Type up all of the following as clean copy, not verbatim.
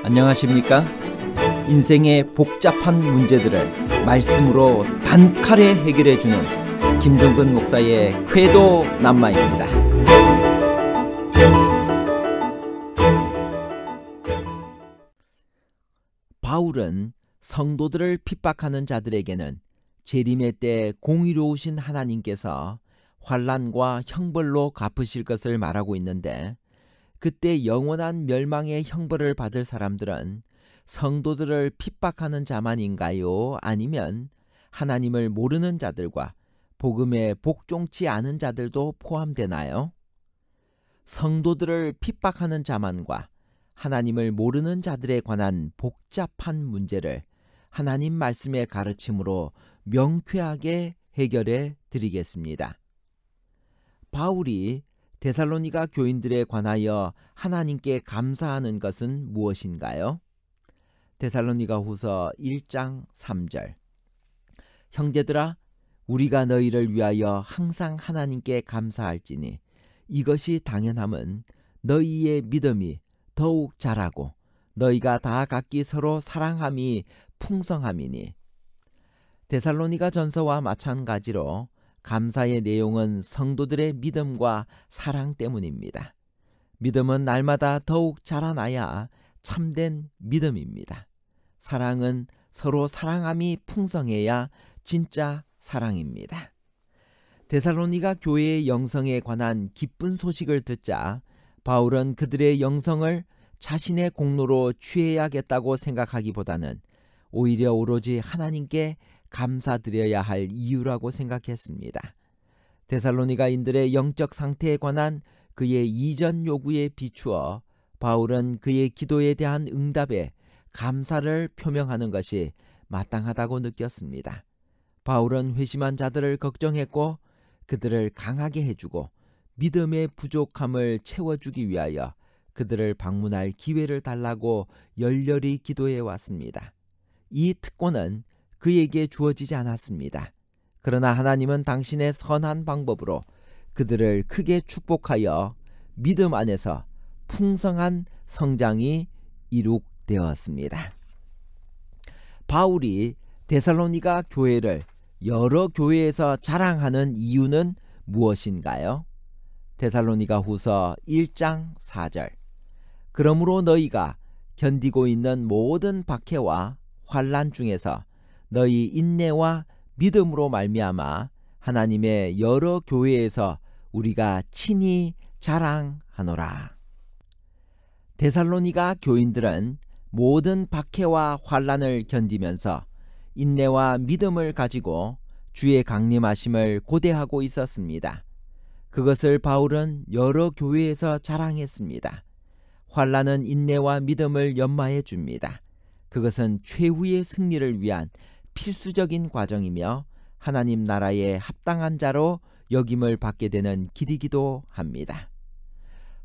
안녕하십니까? 인생의 복잡한 문제들을 말씀으로 단칼에 해결해주는 김종근 목사의 쾌도 남마입니다. 바울은 성도들을 핍박하는 자들에게는 재림의 때 공의로우신 하나님께서 환난과 형벌로 갚으실 것을 말하고 있는데, 그때 영원한 멸망의 형벌을 받을 사람들은 성도들을 핍박하는 자만인가요? 아니면 하나님을 모르는 자들과 복음에 복종치 않은 자들도 포함되나요? 성도들을 핍박하는 자만과 하나님을 모르는 자들에 관한 복잡한 문제를 하나님 말씀의 가르침으로 명쾌하게 해결해 드리겠습니다. 바울이 데살로니가 교인들에 관하여 하나님께 감사하는 것은 무엇인가요? 데살로니가 후서 1장 3절. 형제들아, 우리가 너희를 위하여 항상 하나님께 감사할지니 이것이 당연함은 너희의 믿음이 더욱 자라고 너희가 다 각기 서로 사랑함이 풍성함이니. 데살로니가 전서와 마찬가지로 감사의 내용은 성도들의 믿음과 사랑 때문입니다. 믿음은 날마다 더욱 자라나야 참된 믿음입니다. 사랑은 서로 사랑함이 풍성해야 진짜 사랑입니다. 데살로니가 교회의 영성에 관한 기쁜 소식을 듣자 바울은 그들의 영성을 자신의 공로로 취해야겠다고 생각하기보다는 오히려 오로지 하나님께 감사드려야 할 이유라고 생각했습니다. 데살로니가인들의 영적 상태에 관한 그의 이전 요구에 비추어 바울은 그의 기도에 대한 응답에 감사를 표명하는 것이 마땅하다고 느꼈습니다. 바울은 회심한 자들을 걱정했고 그들을 강하게 해주고 믿음의 부족함을 채워주기 위하여 그들을 방문할 기회를 달라고 열렬히 기도해 왔습니다. 이 특권은 그에게 주어지지 않았습니다. 그러나 하나님은 당신의 선한 방법으로 그들을 크게 축복하여 믿음 안에서 풍성한 성장이 이룩되었습니다. 바울이 데살로니가 교회를 여러 교회에서 자랑하는 이유는 무엇인가요? 데살로니가 후서 1장 4절. 그러므로 너희가 견디고 있는 모든 박해와 환난 중에서 너희 인내와 믿음으로 말미암아 하나님의 여러 교회에서 우리가 친히 자랑하노라. 데살로니가 교인들은 모든 박해와 환난을 견디면서 인내와 믿음을 가지고 주의 강림하심을 고대하고 있었습니다. 그것을 바울은 여러 교회에서 자랑했습니다. 환난은 인내와 믿음을 연마해 줍니다. 그것은 최후의 승리를 위한 필수적인 과정이며 하나님 나라에 합당한 자로 여김을 받게 되는 길이기도 합니다.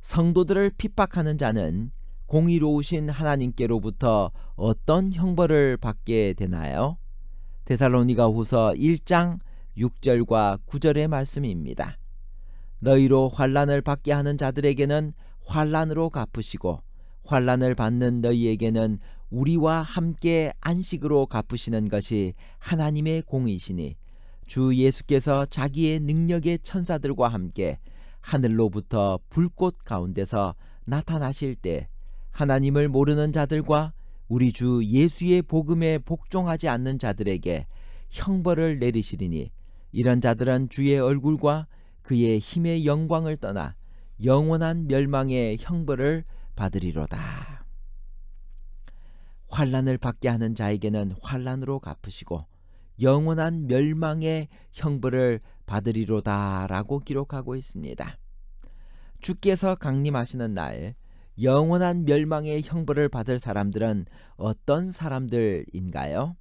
성도들을 핍박하는 자는 공의로우신 하나님께로부터 어떤 형벌을 받게 되나요? 데살로니가 후서 1장 6절과 9절의 말씀입니다. 너희로 환난을 받게 하는 자들에게는 환난으로 갚으시고 환난을 받는 너희에게는 우리와 함께 안식으로 갚으시는 것이 하나님의 공이시니 주 예수께서 자기의 능력의 천사들과 함께 하늘로부터 불꽃 가운데서 나타나실 때 하나님을 모르는 자들과 우리 주 예수의 복음에 복종하지 않는 자들에게 형벌을 내리시리니 이런 자들은 주의 얼굴과 그의 힘의 영광을 떠나 영원한 멸망의 형벌을 받으리로다. 환난을 받게 하는 자에게는 환난으로 갚으시고 영원한 멸망의 형벌을 받으리로다 라고 기록하고 있습니다. 주께서 강림하시는 날 영원한 멸망의 형벌을 받을 사람들은 어떤 사람들인가요?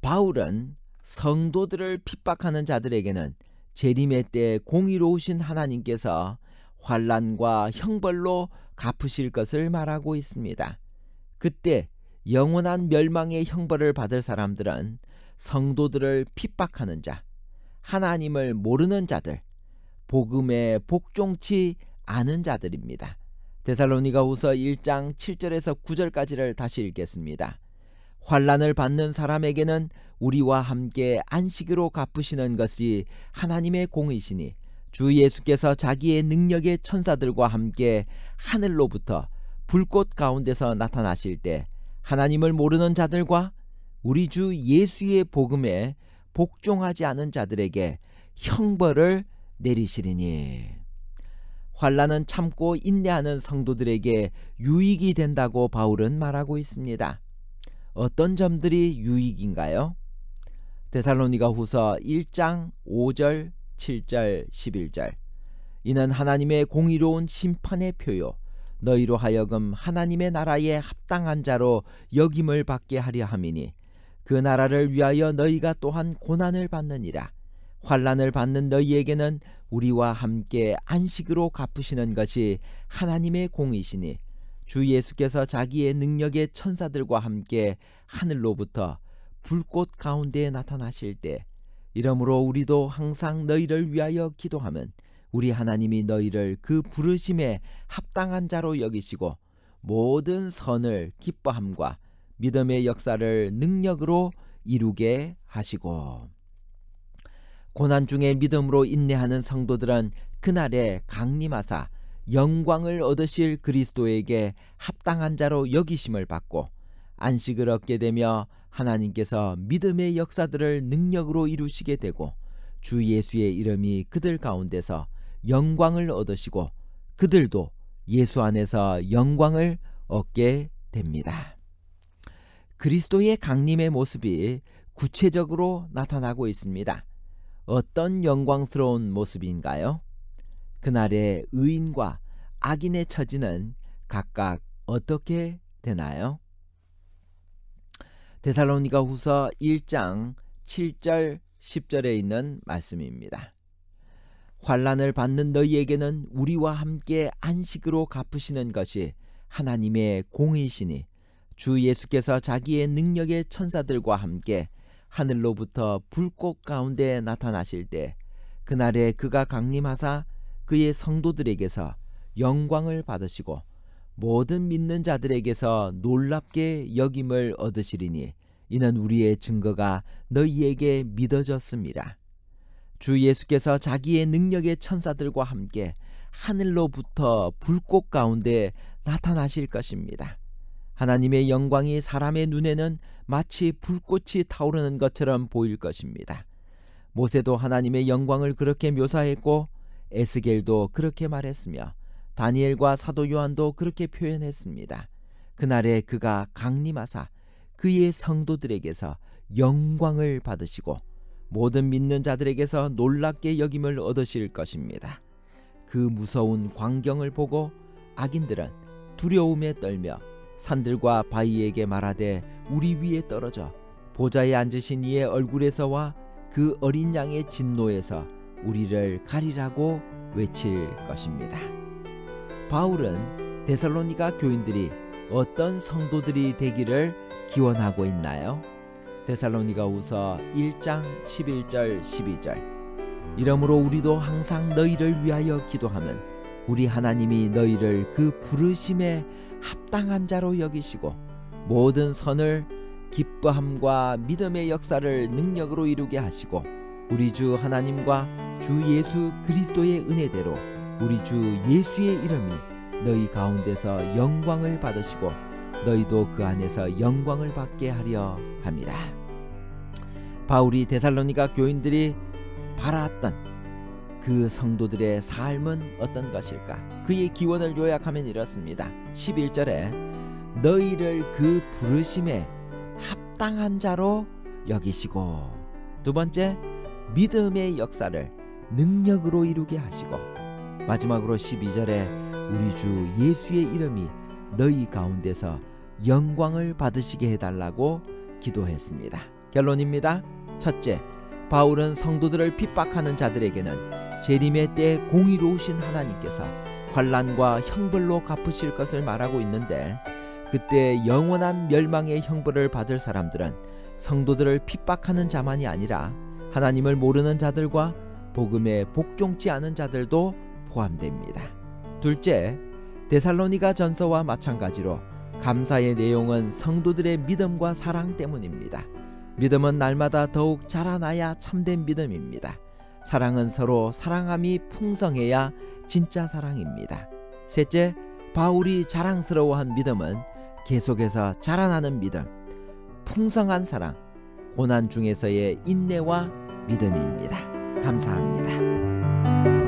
바울은 성도들을 핍박하는 자들에게는 재림의 때 공의로우신 하나님께서 환난과 형벌로 갚으실 것을 말하고 있습니다. 그때 영원한 멸망의 형벌을 받을 사람들은 성도들을 핍박하는 자, 하나님을 모르는 자들, 복음에 복종치 않은 자들입니다. 데살로니가후서 1장 7절에서 9절까지를 다시 읽겠습니다. 환난을 받는 사람에게는 우리와 함께 안식으로 갚으시는 것이 하나님의 공의시니 주 예수께서 자기의 능력의 천사들과 함께 하늘로부터 불꽃 가운데서 나타나실 때 하나님을 모르는 자들과 우리 주 예수의 복음에 복종하지 않은 자들에게 형벌을 내리시리니. 환난은 참고 인내하는 성도들에게 유익이 된다고 바울은 말하고 있습니다. 어떤 점들이 유익인가요? 데살로니가후서 1장 5절, 7절, 11절. 이는 하나님의 공의로운 심판의 표요 너희로 하여금 하나님의 나라에 합당한 자로 여김을 받게 하려 함이니 그 나라를 위하여 너희가 또한 고난을 받느니라. 환난을 받는 너희에게는 우리와 함께 안식으로 갚으시는 것이 하나님의 공의시니 주 예수께서 자기의 능력의 천사들과 함께 하늘로부터 불꽃 가운데에 나타나실 때 이러므로 우리도 항상 너희를 위하여 기도하면 우리 하나님이 너희를 그 부르심에 합당한 자로 여기시고 모든 선을 기뻐함과 믿음의 역사를 능력으로 이루게 하시고. 고난 중에 믿음으로 인내하는 성도들은 그날에 강림하사 영광을 얻으실 그리스도에게 합당한 자로 여기심을 받고 안식을 얻게 되며 하나님께서 믿음의 역사들을 능력으로 이루시게 되고 주 예수의 이름이 그들 가운데서 영광을 얻으시고 그들도 예수 안에서 영광을 얻게 됩니다. 그리스도의 강림의 모습이 구체적으로 나타나고 있습니다. 어떤 영광스러운 모습인가요? 그날의 의인과 악인의 처지는 각각 어떻게 되나요? 데살로니가후서 1장 7절 10절에 있는 말씀입니다. 환난을 받는 너희에게는 우리와 함께 안식으로 갚으시는 것이 하나님의 공의시니 주 예수께서 자기의 능력의 천사들과 함께 하늘로부터 불꽃 가운데 나타나실 때 그날에 그가 강림하사 그의 성도들에게서 영광을 받으시고 모든 믿는 자들에게서 놀랍게 여김을 얻으시리니 이는 우리의 증거가 너희에게 믿어졌습니다. 주 예수께서 자기의 능력의 천사들과 함께 하늘로부터 불꽃 가운데 나타나실 것입니다. 하나님의 영광이 사람의 눈에는 마치 불꽃이 타오르는 것처럼 보일 것입니다. 모세도 하나님의 영광을 그렇게 묘사했고 에스겔도 그렇게 말했으며 다니엘과 사도 요한도 그렇게 표현했습니다. 그날에 그가 강림하사 그의 성도들에게서 영광을 받으시고 모든 믿는 자들에게서 놀랍게 여김을 얻으실 것입니다. 그 무서운 광경을 보고 악인들은 두려움에 떨며 산들과 바위에게 말하되 우리 위에 떨어져 보좌에 앉으신 이의 얼굴에서와 그 어린 양의 진노에서 우리를 가리라고 외칠 것입니다. 바울은 데살로니가 교인들이 어떤 성도들이 되기를 기원하고 있나요? 데살로니가후서 1장 11절 12절. 이러므로 우리도 항상 너희를 위하여 기도하면 우리 하나님이 너희를 그 부르심에 합당한 자로 여기시고 모든 선을 기뻐함과 믿음의 역사를 능력으로 이루게 하시고 우리 주 하나님과 주 예수 그리스도의 은혜대로 우리 주 예수의 이름이 너희 가운데서 영광을 받으시고 너희도 그 안에서 영광을 받게 하려 함이라. 바울이 데살로니가 교인들이 바랐던 그 성도들의 삶은 어떤 것일까? 그의 기원을 요약하면 이렇습니다. 11절에 너희를 그 부르심에 합당한 자로 여기시고, 두 번째 믿음의 역사를 능력으로 이루게 하시고, 마지막으로 12절에 우리 주 예수의 이름이 너희 가운데서 영광을 받으시게 해달라고 기도했습니다. 결론입니다. 첫째, 바울은 성도들을 핍박하는 자들에게는 재림의 때 공의로우신 하나님께서 환난과 형벌로 갚으실 것을 말하고 있는데, 그때 영원한 멸망의 형벌을 받을 사람들은 성도들을 핍박하는 자만이 아니라 하나님을 모르는 자들과 복음에 복종치 않은 자들도 포함됩니다. 둘째, 데살로니가 전서와 마찬가지로 감사의 내용은 성도들의 믿음과 사랑 때문입니다. 믿음은 날마다 더욱 자라나야 참된 믿음입니다. 사랑은 서로 사랑함이 풍성해야 진짜 사랑입니다. 셋째, 바울이 자랑스러워한 믿음은 계속해서 자라나는 믿음, 풍성한 사랑, 고난 중에서의 인내와 믿음입니다. 감사합니다.